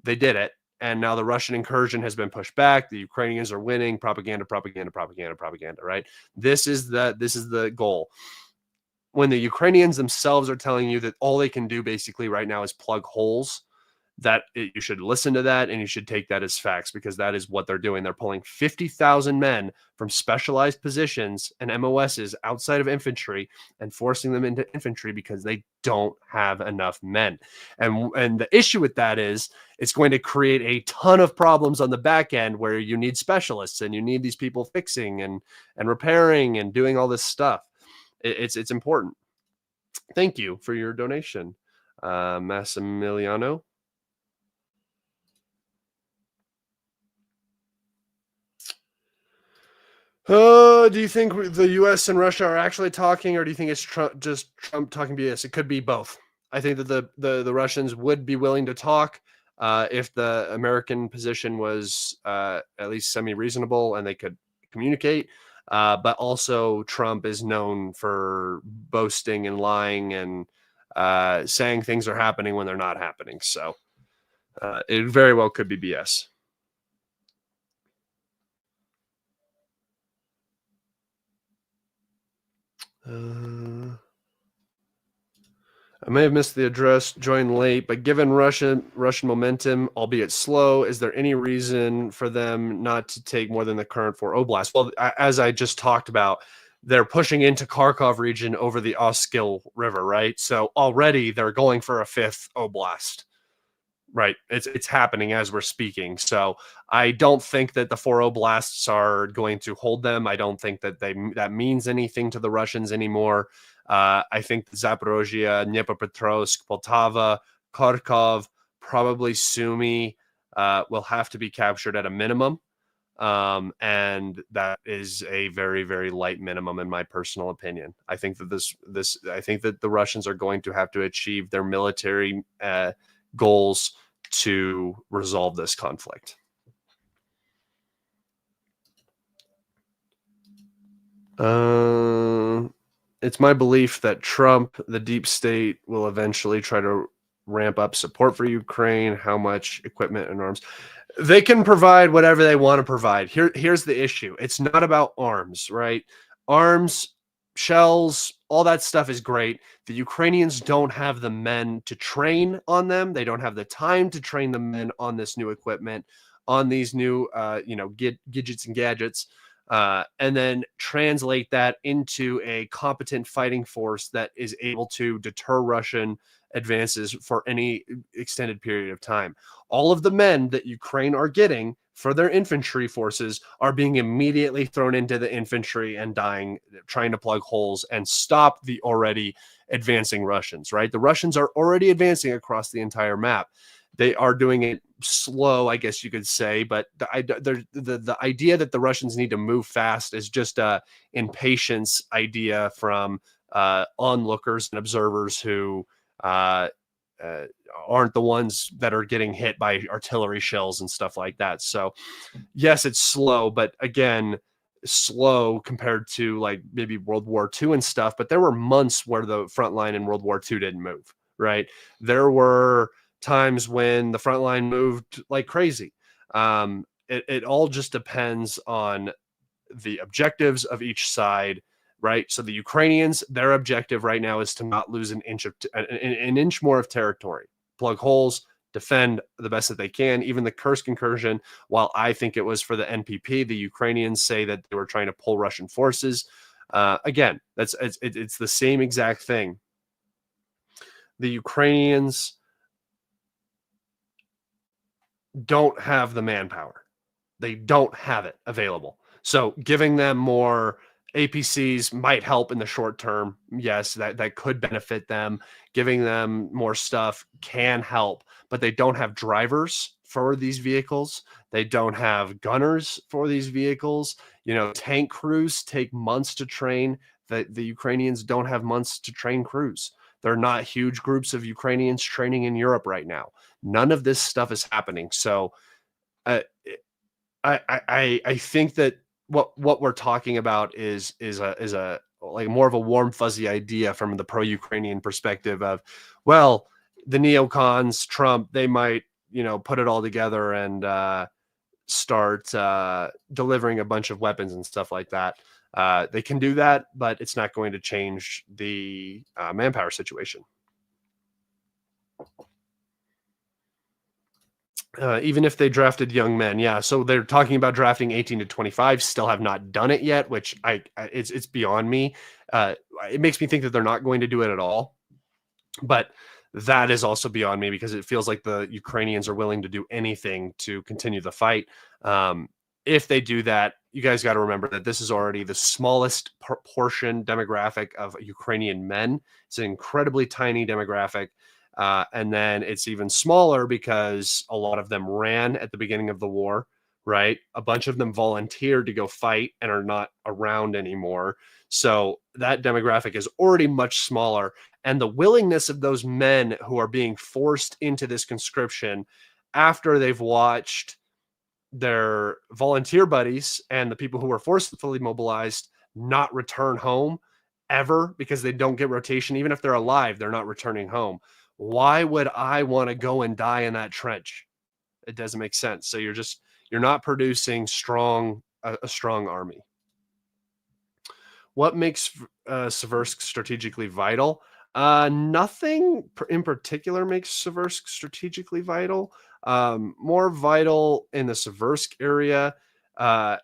they did it. And now the Russian incursion has been pushed back. The Ukrainians are winning. Propaganda, right? This is the goal. When the Ukrainians themselves are telling you that all they can do basically right now is plug holes, you should listen to that and you should take that as facts, because that is what they're doing. They're pulling 50,000 men from specialized positions and MOSs outside of infantry and forcing them into infantry because they don't have enough men. And the issue with that is it's going to create a ton of problems on the back end where you need specialists and you need these people fixing and repairing and doing all this stuff. It's important. Thank you for your donation, Massimiliano. Do you think the U.S. and Russia are actually talking, or do you think it's just Trump talking BS? It could be both. I think that the Russians would be willing to talk if the American position was at least semi-reasonable and they could communicate. But also Trump is known for boasting and lying and saying things are happening when they're not happening. So it very well could be BS. I may have missed the address, joined late, but given Russian momentum, albeit slow, is there any reason for them not to take more than the current 4 oblasts? Well, as I just talked about, they're pushing into Kharkov region over the Oskil River, right? So already they're going for a 5th oblast. Right. It's happening as we're speaking. So I don't think that the 4 oblasts are going to hold them. I don't think that that means anything to the Russians anymore. I think Zaporozhye, Dnipropetrovsk, Poltava, Kharkov, probably Sumi will have to be captured at a minimum. And that is a very, very light minimum in my personal opinion. I think that I think that the Russians are going to have to achieve their military goals to resolve this conflict. It's my belief that Trump, the deep state, will eventually try to ramp up support for Ukraine. How much equipment and arms? They can provide whatever they want to provide. Here's the issue. It's not about arms, right? Arms, shells, all that stuff is great. The Ukrainians don't have the men to train on them. They don't have the time to train the men on this new equipment, on these new, gadgets and gadgets, and then translate that into a competent fighting force that is able to deter Russian advances for any extended period of time. All of the men that Ukraine are getting for their infantry forces are being immediately thrown into the infantry and dying, trying to plug holes and stop the already advancing Russians, right? The Russians are already advancing across the entire map. They are doing it slow, I guess you could say, but the idea that the Russians need to move fast is just a impatience idea from onlookers and observers who aren't the ones that are getting hit by artillery shells and stuff like that. So yes, it's slow, but again, slow compared to like maybe World War II and stuff. But there were months where the front line in World War II didn't move, right? There were times when the front line moved like crazy. It all just depends on the objectives of each side, right? So the Ukrainians, their objective right now is to not lose an inch of an inch more of territory, plug holes, defend the best that they can. Even the Kursk incursion, while I think it was for the NPP, the Ukrainians say that they were trying to pull Russian forces. Again, it's the same exact thing. The Ukrainians don't have the manpower. They don't have it available. So giving them more APCs might help in the short term. Yes, that could benefit them. Giving them more stuff can help, but they don't have drivers for these vehicles. They don't have gunners for these vehicles. You know, tank crews take months to train. The Ukrainians don't have months to train crews. They're not huge groups of Ukrainians training in Europe right now. None of this stuff is happening. So uh, I think that what we're talking about is a like more of a warm fuzzy idea from the pro-Ukrainian perspective of, well, the neocons, Trump, they might, you know, put it all together and start delivering a bunch of weapons and stuff like that. They can do that, but it's not going to change the manpower situation. Even if they drafted young men, yeah. So they're talking about drafting 18 to 25. Still have not done it yet, which it's beyond me. It makes me think that they're not going to do it at all. But that is also beyond me because it feels like the Ukrainians are willing to do anything to continue the fight. If they do that, you guys got to remember that this is already the smallest portion demographic of Ukrainian men. It's an incredibly tiny demographic. And then it's even smaller because a lot of them ran at the beginning of the war, right? A bunch of them volunteered to go fight and are not around anymore. So that demographic is already much smaller. And the willingness of those men who are being forced into this conscription after they've watched their volunteer buddies and the people who were forcefully mobilized not return home ever because they don't get rotation. Even if they're alive, they're not returning home. Why would I want to go and die in that trench? It doesn't make sense. So you're not producing a strong army. What makes Siversk strategically vital? Nothing in particular makes Siversk strategically vital. More vital in the Siversk area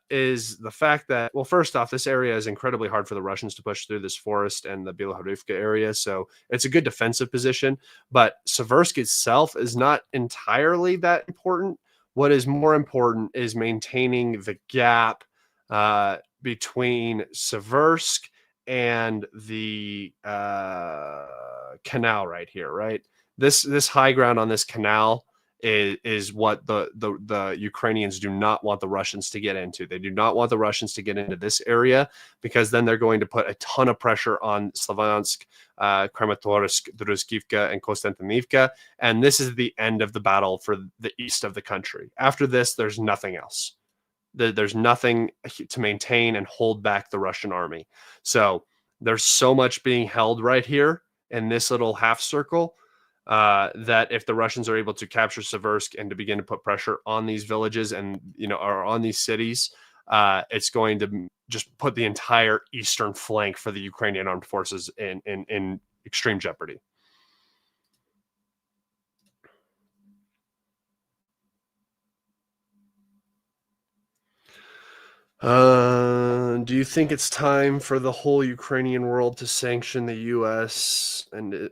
is the fact that, well, first off, this area is incredibly hard for the Russians to push through this forest and the Bilohorivka area. So it's a good defensive position, but Siversk itself is not entirely that important. What is more important is maintaining the gap between Siversk and the canal right here, right? This high ground on this canal is what the Ukrainians do not want the Russians to get into. They do not want the Russians to get into this area because then they're going to put a ton of pressure on Slavyansk, Kramatorsk, Druskivka, and Konstantinivka. And this is the end of the battle for the east of the country. After this, there's nothing else. There's nothing to maintain and hold back the Russian army. So there's so much being held right here in this little half circle that if the Russians are able to capture Siversk and to begin to put pressure on these villages and, you know, or on these cities, it's going to just put the entire eastern flank for the Ukrainian armed forces in extreme jeopardy. Do you think it's time for the whole Ukrainian world to sanction the U.S.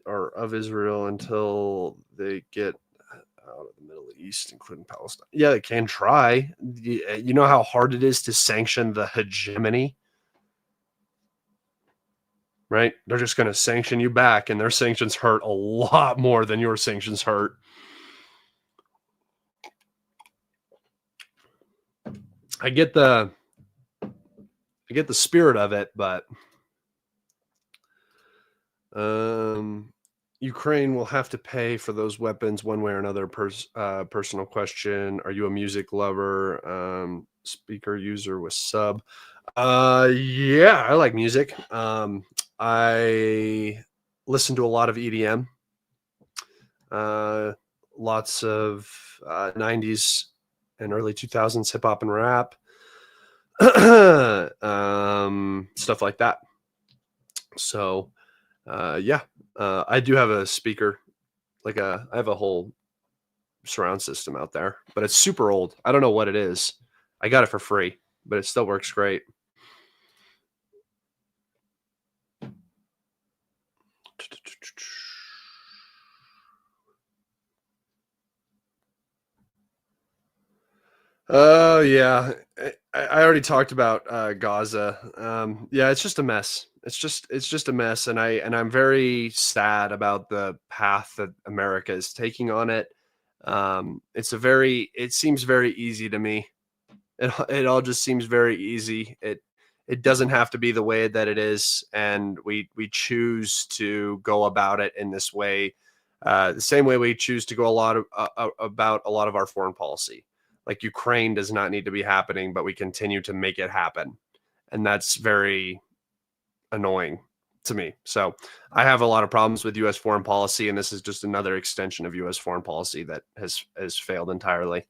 or of Israel until they get out of the Middle East, including Palestine? Yeah, they can try. You know how hard it is to sanction the hegemony, right? They're just going to sanction you back, and their sanctions hurt a lot more than your sanctions hurt. I get the spirit of it, but Ukraine will have to pay for those weapons one way or another. Personal question: are you a music lover? Speaker user with sub. Yeah, I like music. I listen to a lot of EDM. Lots of 90s and early 2000s hip hop and rap, stuff like that. So, yeah, I do have a speaker, I have a whole surround system out there, but it's super old. I don't know what it is. I got it for free, but it still works great. Oh yeah, I already talked about Gaza. Yeah, it's just a mess. It's just a mess, and I'm very sad about the path that America is taking on it. It seems very easy to me. It all just seems very easy. It doesn't have to be the way that it is, and we choose to go about it in this way, the same way we choose to go about a lot of our foreign policy. Like Ukraine does not need to be happening, but we continue to make it happen, and that's very annoying to me. So I have a lot of problems with U.S. foreign policy, and this is just another extension of U.S. foreign policy that has failed entirely.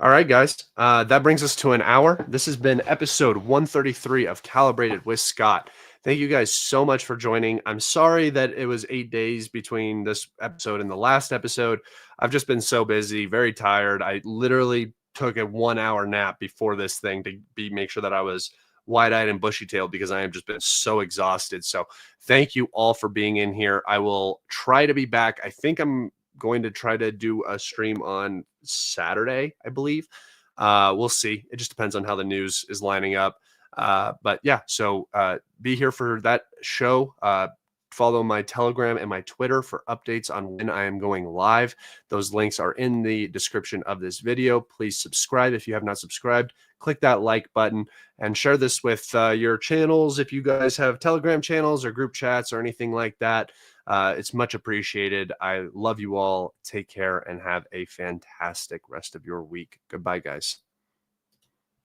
All right, guys. That brings us to an hour. This has been episode 133 of Calibrated with Scott. Thank you guys so much for joining. I'm sorry that it was 8 days between this episode and the last episode. I've just been so busy, very tired. I literally took a 1 hour nap before this thing to make sure that I was wide-eyed and bushy-tailed because I have just been so exhausted. So thank you all for being in here. I will try to be back. I think I'm going to try to do a stream on Saturday, I believe. We'll see. It just depends on how the news is lining up. But yeah, so be here for that show. Follow my Telegram and my Twitter for updates on when I am going live. Those links are in the description of this video. Please subscribe if you have not subscribed. Click that like button and share this with your channels. If you guys have Telegram channels or group chats or anything like that, it's much appreciated. I love you all. Take care and have a fantastic rest of your week. Goodbye, guys.